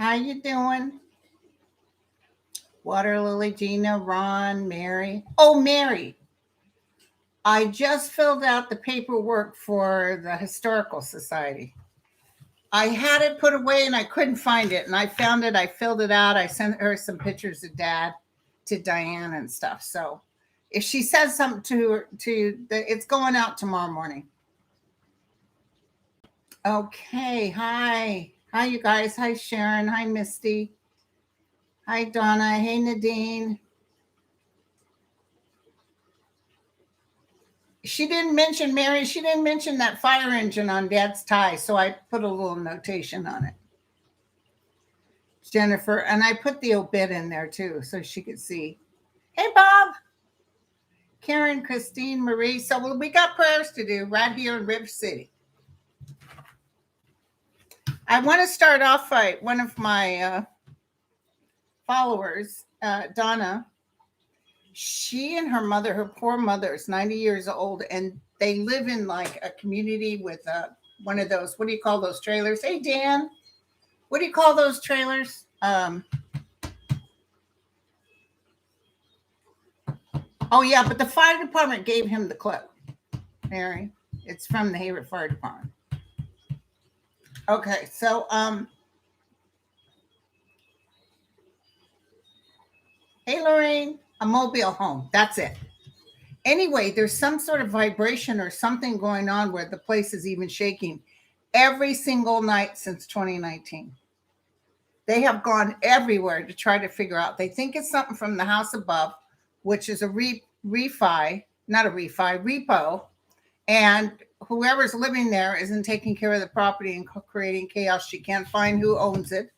How you doing? Water Lily, Gina, Ron, Mary. Oh, Mary, I just filled out the paperwork for the Historical Society. I had it put away and I couldn't find it, and I found it. I filled it out. I sent her some pictures of Dad to Diane and stuff. So if she says something it's going out tomorrow morning. Okay, hi you guys. Hi Sharon. Hi Misty. Hi Donna. Hey Nadine. She didn't mention Mary. She didn't mention that fire engine on Dad's tie, so I put a little notation on it. Jennifer, and I put the obit in there too, so she could see. Hey, Bob, Karen, Christine, Marie. So we got prayers to do right here in River City. I want to start off by one of my followers, Donna. She and her mother, her poor mother, is 90 years old, and they live in like a community with one of those, what do you call those trailers? Hey, Dan, what do you call those trailers? Oh, yeah, but the fire department gave him the clip, Mary. It's from the Hayward Fire Department. Okay, so hey, Lorraine, a mobile home. That's it. Anyway, there's some sort of vibration or something going on where the place is even shaking every single night since 2019. They have gone everywhere to try to figure out. They think it's something from the house above, which is a repo. And whoever's living there isn't taking care of the property and creating chaos. She can't find who owns it.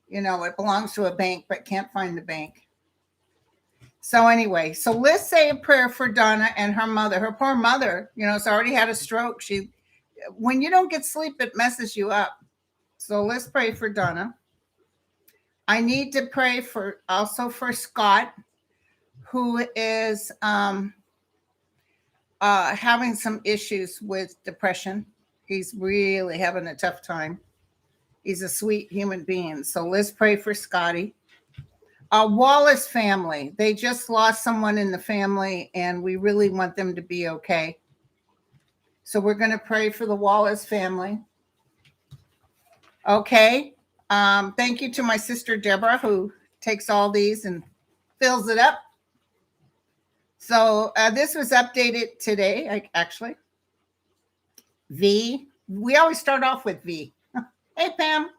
You know, it belongs to a bank, but can't find the bank. So anyway, so let's say a prayer for Donna and her mother. Her poor mother, has already had a stroke. When you don't get sleep, it messes you up. So let's pray for Donna. I need to pray also for Scott, who is having some issues with depression. He's really having a tough time. He's a sweet human being. So let's pray for Scotty. Wallace family. They just lost someone in the family, and we really want them to be okay. So we're going to pray for the Wallace family. Okay. Thank you to my sister Deborah, who takes all these and fills it up. So this was updated today, actually. V. We always start off with V. Hey, Pam.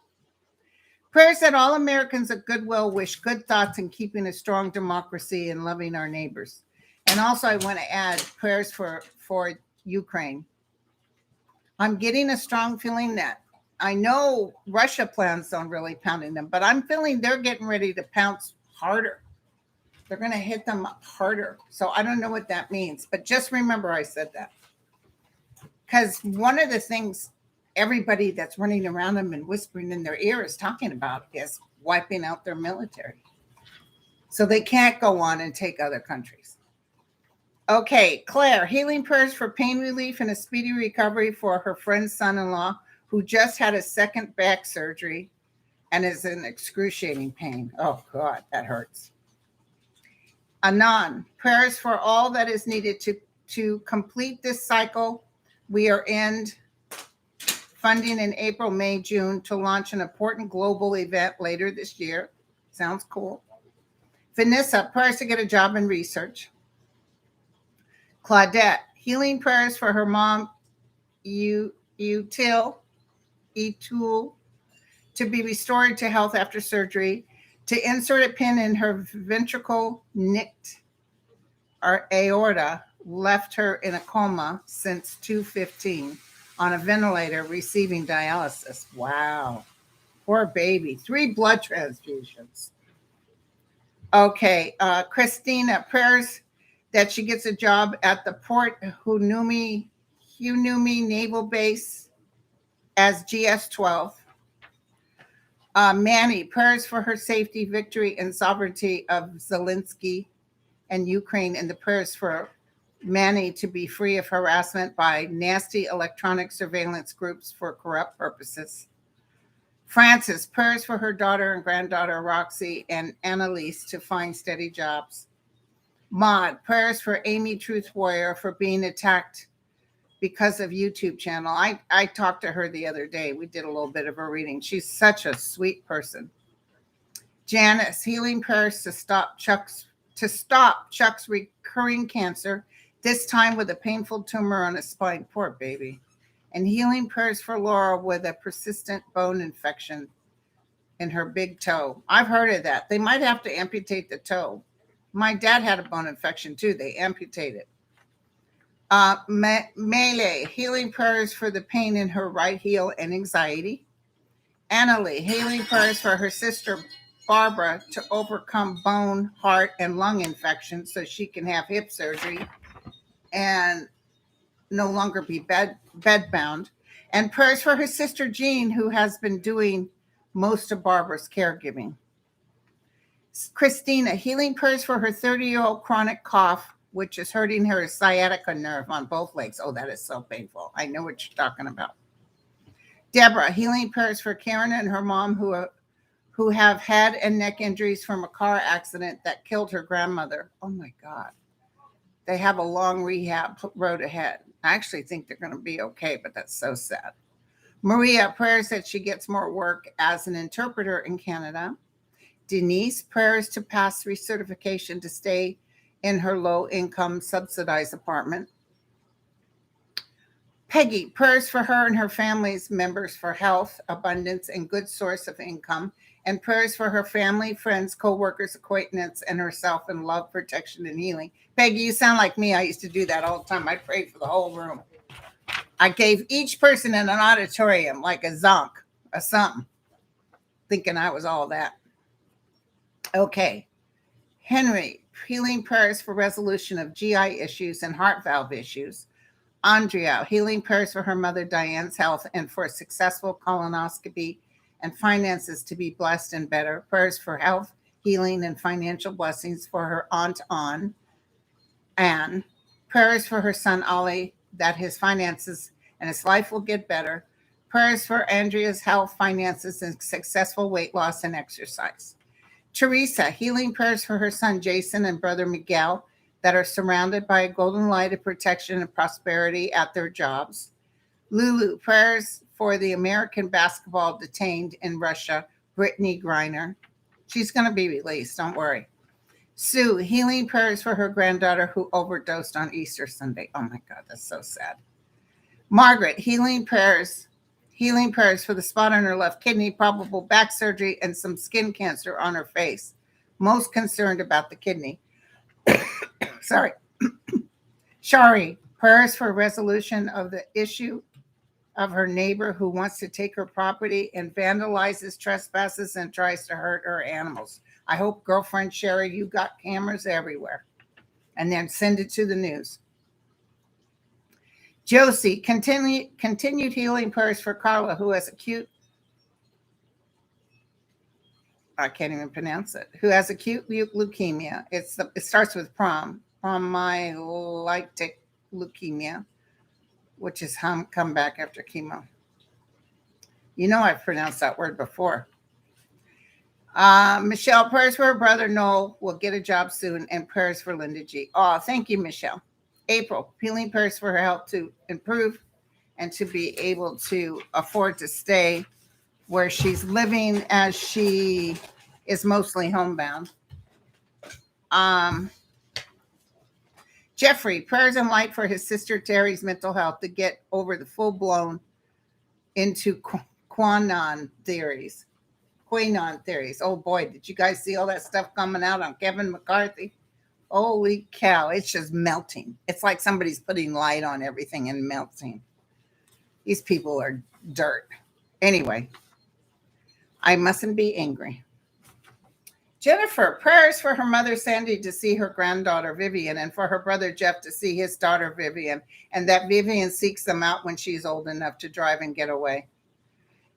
Prayers that all Americans of goodwill wish good thoughts in keeping a strong democracy and loving our neighbors. And also I want to add prayers for Ukraine. I'm getting a strong feeling that I know Russia plans on really pounding them, but I'm feeling they're getting ready to pounce harder. They're going to hit them harder. So I don't know what that means, but just remember I said that. Because one of the things everybody that's running around them and whispering in their ear is talking about is wiping out their military. So they can't go on and take other countries. Okay, Claire, healing prayers for pain relief and a speedy recovery for her friend's son-in-law who just had a second back surgery and is in excruciating pain. Oh, God, that hurts. Anon, prayers for all that is needed to complete this cycle. We are in funding in April, May, June to launch an important global event later this year. Sounds cool. Vanessa, prayers to get a job in research. Claudette, healing prayers for her mom, Etul, to be restored to health after surgery, to insert a pin in her ventricle nicked or aorta, left her in a coma since 2/15 on a ventilator receiving dialysis. Wow. Poor baby. 3 blood transfusions. Okay. Christina, prayers that she gets a job at the Port Hueneme Naval Base as GS-12. Manny, prayers for her safety, victory, and sovereignty of Zelensky and Ukraine, and the prayers for Manny to be free of harassment by nasty electronic surveillance groups for corrupt purposes. Frances, prayers for her daughter and granddaughter Roxy and Annalise to find steady jobs. Maud, prayers for Amy Truth Warrior for being attacked because of YouTube channel. I talked to her the other day. We did a little bit of a reading. She's such a sweet person. Janice, healing prayers to stop Chuck's recurring cancer, this time with a painful tumor on his spine. Poor baby. And healing prayers for Laura with a persistent bone infection in her big toe. I've heard of that. They might have to amputate the toe. My dad had a bone infection too. They amputated. Melee, healing prayers for the pain in her right heel and anxiety. Annalie, healing prayers for her sister Barbara to overcome bone, heart, and lung infections so she can have hip surgery and no longer be bedbound. And prayers for her sister Jean, who has been doing most of Barbara's caregiving. Christina, healing prayers for her 30-year-old chronic cough, which is hurting her sciatica nerve on both legs. Oh, that is so painful. I know what you're talking about. Deborah, healing prayers for Karen and her mom who have head and neck injuries from a car accident that killed her grandmother. Oh my God. They have a long rehab road ahead. I actually think they're going to be okay, but that's so sad. Maria, prayers that she gets more work as an interpreter in Canada. Denise, prayers to pass recertification to stay in her low-income subsidized apartment. Peggy, prayers for her and her family's members for health, abundance, and good source of income, and prayers for her family, friends, co-workers, acquaintances, and herself in love, protection, and healing. Peggy, you sound like me. I used to do that all the time. I prayed for the whole room. I gave each person in an auditorium like a zonk, a something, thinking I was all that. Okay. Henry, healing prayers for resolution of GI issues and heart valve issues. Andrea, healing prayers for her mother Diane's health and for a successful colonoscopy and finances to be blessed and better. Prayers for health, healing, and financial blessings for her aunt Anne. Prayers for her son Ollie that his finances and his life will get better. Prayers for Andrea's health, finances, and successful weight loss and exercise. Teresa, healing prayers for her son Jason and brother Miguel that are surrounded by a golden light of protection and prosperity at their jobs. Lulu, prayers for the American basketball detained in Russia, Brittany Griner. She's going to be released, don't worry. Sue, healing prayers for her granddaughter who overdosed on Easter Sunday. Oh my God, that's so sad. Margaret, healing prayers for the spot on her left kidney, probable back surgery, and some skin cancer on her face. Most concerned about the kidney. Sorry. Shari, prayers for resolution of the issue of her neighbor who wants to take her property and vandalizes, trespasses, and tries to hurt her animals. I hope, girlfriend Sherry, you got cameras everywhere. And then send it to the news. Josie, continued healing prayers for Carla, who has acute, I can't even pronounce it, who has acute leukemia. It starts with promyelocytic leukemia, which is come back after chemo. You know I've pronounced that word before. Michelle, prayers for her brother Noel will get a job soon, and prayers for Linda G. Oh, thank you, Michelle. April, healing prayers for her health to improve and to be able to afford to stay where she's living as she is mostly homebound. Jeffrey, prayers and light for his sister Terry's mental health to get over the full-blown into QAnon theories. Oh boy, did you guys see all that stuff coming out on Kevin McCarthy? Holy cow, it's just melting. It's like somebody's putting light on everything and melting. These people are dirt. Anyway, I mustn't be angry. Jennifer, prayers for her mother Sandy to see her granddaughter Vivian and for her brother Jeff to see his daughter Vivian, and that Vivian seeks them out when she's old enough to drive and get away.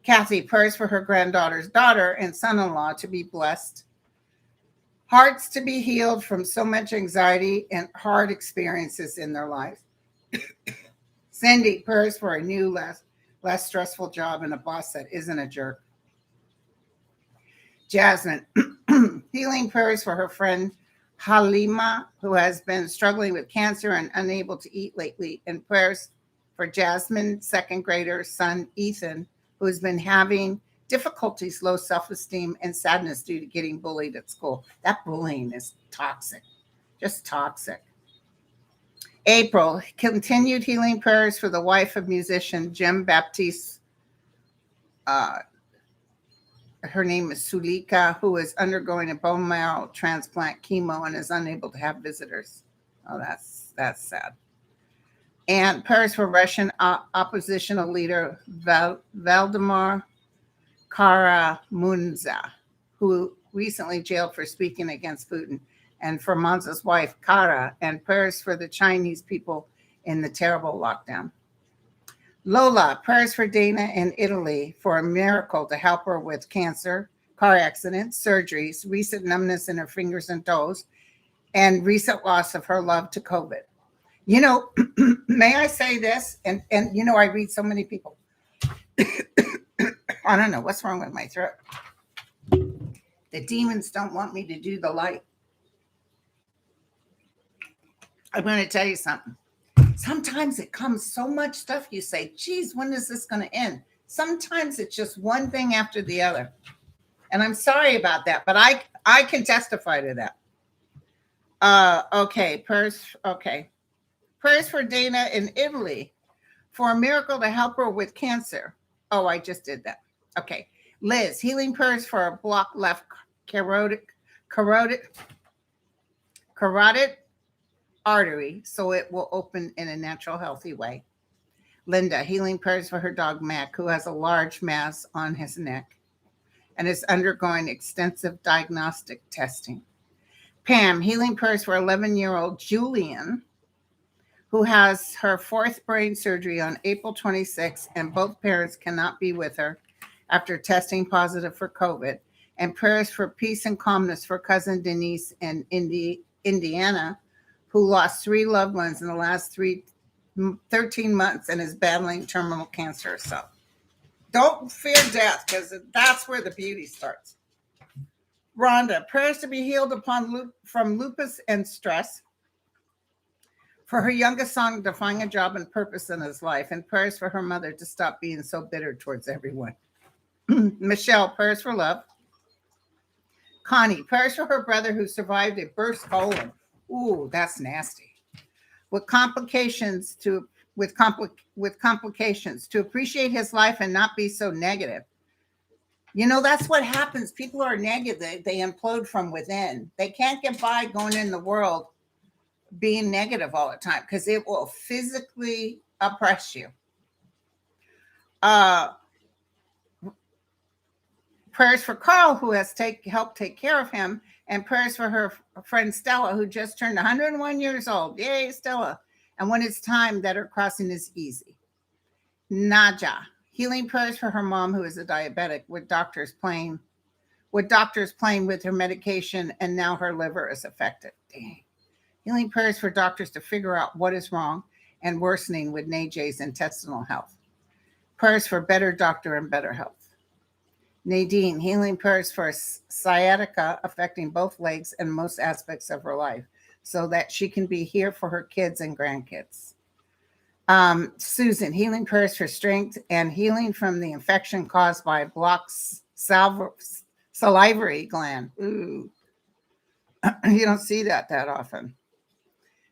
Kathy, prayers for her granddaughter's daughter and son-in-law to be blessed. Hearts to be healed from so much anxiety and hard experiences in their life. Cindy, prayers for a new, less stressful job and a boss that isn't a jerk. Jasmine, healing prayers for her friend Halima, who has been struggling with cancer and unable to eat lately, and prayers for Jasmine's second grader son Ethan, who has been having difficulties, low self-esteem, and sadness due to getting bullied at school. That bullying is toxic, just toxic. April, continued healing prayers for the wife of musician Jim Baptiste. Her name is Sulika, who is undergoing a bone marrow transplant chemo and is unable to have visitors. Oh, that's sad. And prayers for Russian oppositional leader Valdemar Kara-Munza, who recently jailed for speaking against Putin, and for Munza's wife, Kara, and prayers for the Chinese people in the terrible lockdown. Lola, prayers for Dana in Italy for a miracle to help her with cancer, car accidents, surgeries, recent numbness in her fingers and toes, and recent loss of her love to COVID. You know, may I say this? And you know, I read so many people. I don't know what's wrong with my throat. The demons don't want me to do the light. I'm going to tell you something. Sometimes it comes so much stuff you say, geez, when is this going to end? Sometimes it's just one thing after the other. And I'm sorry about that, but I can testify to that. Okay. Prayers for Dana in Italy for a miracle to help her with cancer. Oh, I just did that. Okay. Liz, healing prayers for a blocked left carotid artery so it will open in a natural, healthy way. Linda, healing prayers for her dog Mac, who has a large mass on his neck and is undergoing extensive diagnostic testing. Pam, healing prayers for 11-year-old Julian, who has her fourth brain surgery on April 26th, and both parents cannot be with her after testing positive for COVID. And prayers for peace and calmness for cousin Denise in Indiana, who lost 3 loved ones in the last 13 months and is battling terminal cancer herself. Don't fear death, because that's where the beauty starts. Rhonda, prayers to be healed from lupus and stress. For her youngest son to find a job and purpose in his life, and prayers for her mother to stop being so bitter towards everyone. Michelle, prayers for love. Connie, prayers for her brother who survived a burst colon. Ooh, that's nasty. With complications to appreciate his life and not be so negative. You know, that's what happens. People are negative. They implode from within. They can't get by going in the world being negative all the time because it will physically oppress you. Prayers for Carl, who has helped take care of him, and prayers for her friend Stella, who just turned 101 years old. Yay, Stella. And when it's time, that her crossing is easy. Naja, healing prayers for her mom, who is a diabetic, with doctors playing with her medication, and now her liver is affected. Dang. Healing prayers for doctors to figure out what is wrong and worsening with Najay's intestinal health. Prayers for better doctor and better health. Nadine, healing prayers for sciatica affecting both legs and most aspects of her life so that she can be here for her kids and grandkids. Susan, healing prayers for strength and healing from the infection caused by blocked salivary gland. Ooh, you don't see that often.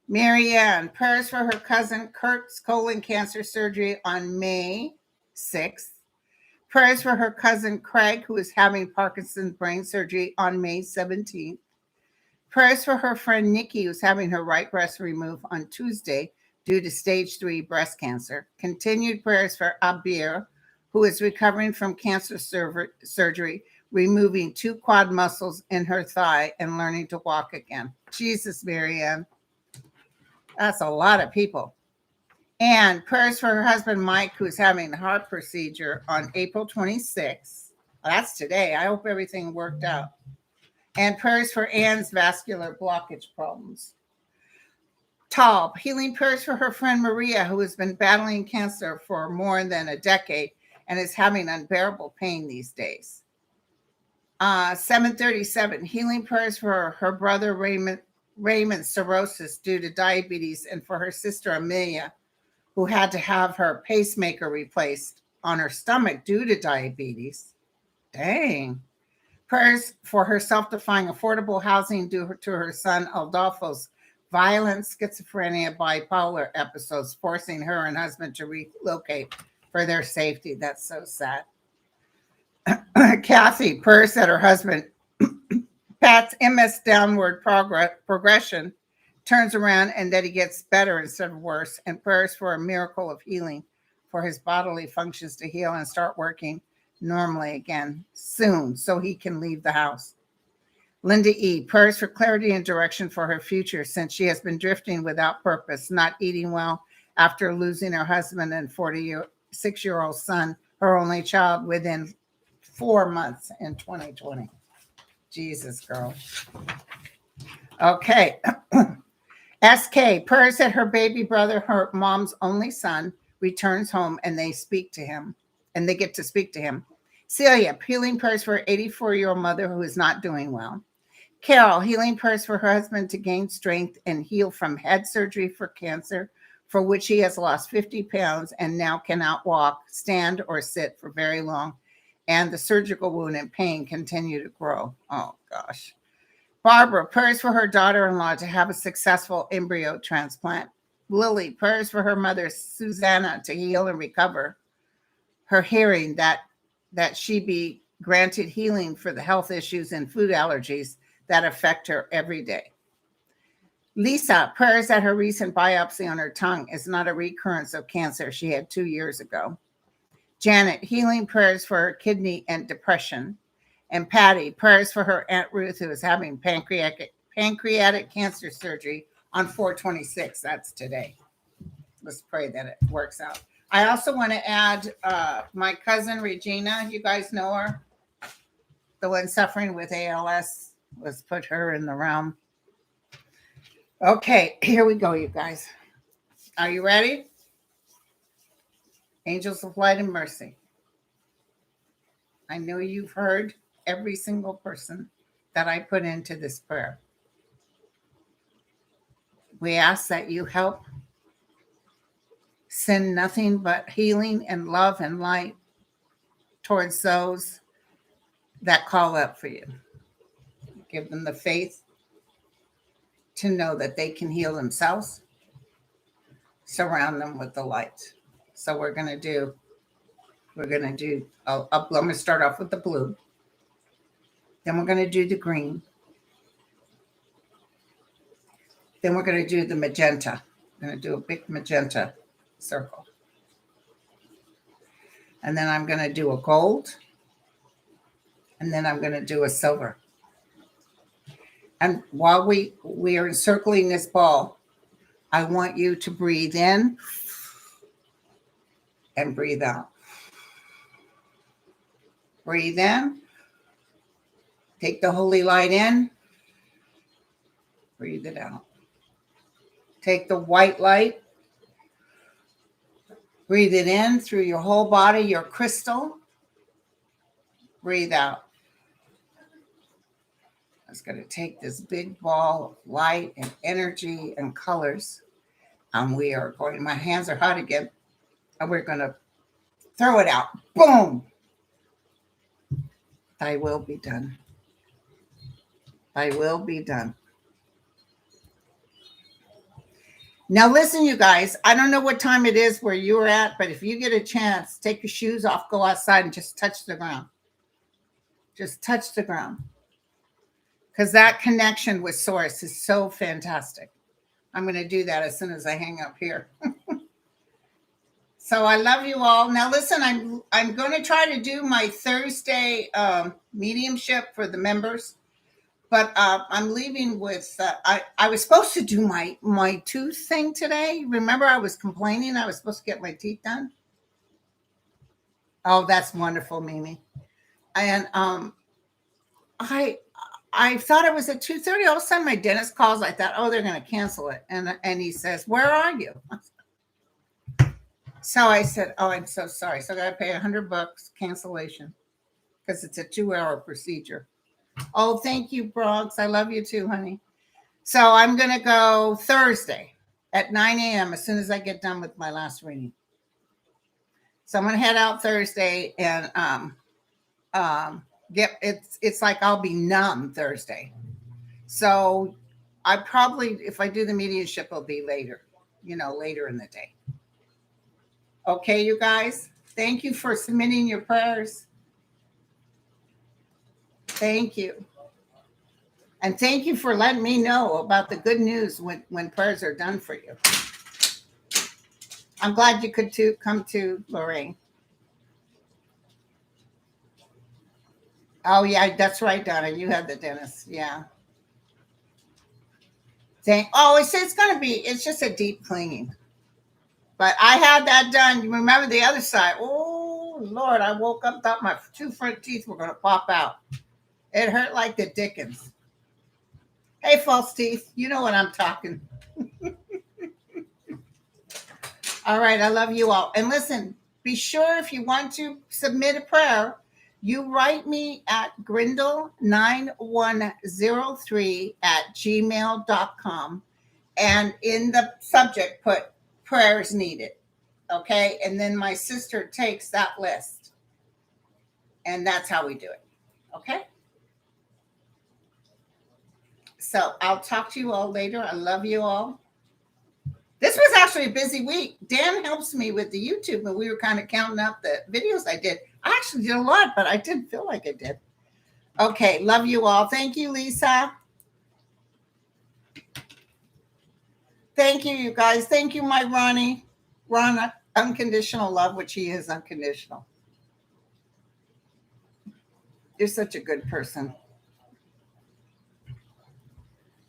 Marianne, prayers for her cousin Kurt's colon cancer surgery on May 6th. Prayers for her cousin Craig, who is having Parkinson's brain surgery on May 17th. Prayers for her friend Nikki, who's having her right breast removed on Tuesday due to stage 3 breast cancer. Continued prayers for Abir, who is recovering from cancer surgery, removing 2 quad muscles in her thigh and learning to walk again. Jesus, Marianne. That's a lot of people. And prayers for her husband, Mike, who's having a heart procedure on April 26th. That's today. I hope everything worked out. And prayers for Anne's vascular blockage problems. Taub, healing prayers for her friend Maria, who has been battling cancer for more than a decade and is having unbearable pain these days. 737, healing prayers for her brother Raymond's cirrhosis due to diabetes, and for her sister Amelia, who had to have her pacemaker replaced on her stomach due to diabetes. Dang. Prayers for her self-defying affordable housing due to her son Adolfo's violent schizophrenia bipolar episodes, forcing her and husband to relocate for their safety. That's so sad. Kathy, prayers that her husband Pat's MS downward progression turns around and that he gets better instead of worse, and prayers for a miracle of healing for his bodily functions to heal and start working normally again soon so he can leave the house. Linda E., prayers for clarity and direction for her future since she has been drifting without purpose, not eating well after losing her husband and 46-year-old son, her only child, within 4 months in 2020. Jesus, girl. Okay. SK, prayers that her baby brother, her mom's only son, returns home and they speak to him and they get to speak to him. Celia, healing prayers for her 84-year-old mother who is not doing well. Carol, healing prayers for her husband to gain strength and heal from head surgery for cancer, for which he has lost 50 pounds and now cannot walk, stand, or sit for very long. And the surgical wound and pain continue to grow. Oh, gosh. Barbara, prayers for her daughter-in-law to have a successful embryo transplant. Lily, prayers for her mother, Susanna, to heal and recover her hearing, that she be granted healing for the health issues and food allergies that affect her every day. Lisa, prayers that her recent biopsy on her tongue is not a recurrence of cancer she had 2 years ago. Janet, healing prayers for her kidney and depression. And Patty, prayers for her Aunt Ruth, who is having pancreatic cancer surgery on 4/26. That's today. Let's pray that it works out. I also want to add my cousin Regina. You guys know her, the one suffering with ALS. Let's put her in the realm. Okay, here we go, you guys. Are you ready? Angels of light and mercy. I know you've heard every single person that I put into this prayer. We ask that you help send nothing but healing and love and light towards those that call up for you. Give them the faith to know that they can heal themselves. Surround them with the light. So I'm going to start off with the blue. Then we're going to do the green. Then we're going to do the magenta. I'm going to do a big magenta circle. And then I'm going to do a gold. And then I'm going to do a silver. And while we are encircling this ball, I want you to breathe in and breathe out. Breathe in. Take the holy light in. Breathe it out. Take the white light. Breathe it in through your whole body, your crystal. Breathe out. I was going to take this big ball of light and energy and colors, and we are going, my hands are hot again, and we're going to throw it out. Boom. Thy will be done. Thy will be done. Now listen, you guys, I don't know what time it is where you're at, but if you get a chance, take your shoes off, go outside and just touch the ground. Just touch the ground. Because that connection with Source is so fantastic. I'm going to do that as soon as I hang up here. So I love you all. Now listen, I'm going to try to do my Thursday mediumship for the members. But I'm leaving with, I was supposed to do my tooth thing today. Remember, I was complaining I was supposed to get my teeth done. Oh, that's wonderful, Mimi. And I thought it was at 2:30. All of a sudden, my dentist calls. I thought, oh, they're going to cancel it. And he says, where are you? So I said, oh, I'm so sorry. So I got to pay $100 cancellation. because it's a 2-hour procedure. Oh, thank you, Bronx. I love you too, honey. So I'm going to go Thursday at 9 a.m. as soon as I get done with my last reading. So I'm going to head out Thursday and it's like I'll be numb Thursday. So I probably, if I do the mediumship, it'll be later, later in the day. Okay, you guys. Thank you for submitting your prayers. Thank you. And thank you for letting me know about the good news when prayers are done for you. I'm glad you could come to, Lorraine. Oh, yeah, that's right, Donna. You had the dentist. Yeah. It's just a deep cleaning. But I had that done. You remember the other side? Oh, Lord, I woke up, thought my 2 front teeth were going to pop out. It hurt like the dickens. Hey, false teeth, you know what I'm talking. All right, I love you all. And listen, be sure if you want to submit a prayer, you write me at grindle9103@gmail.com. And in the subject, put prayers needed. Okay. And then my sister takes that list. And that's how we do it. Okay. So I'll talk to you all later. I love you all. This was actually a busy week. Dan helps me with the YouTube, and we were kind of counting up the videos I did. I actually did a lot, but I didn't feel like I did. Okay. Love you all. Thank you, Lisa. Thank you, you guys. Thank you, my Ronnie. Ron, unconditional love, which he is unconditional. You're such a good person.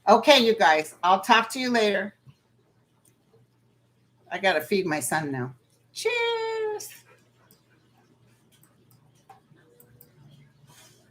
Okay, you guys. I'll talk to you later. I got to feed my son now. Cheers.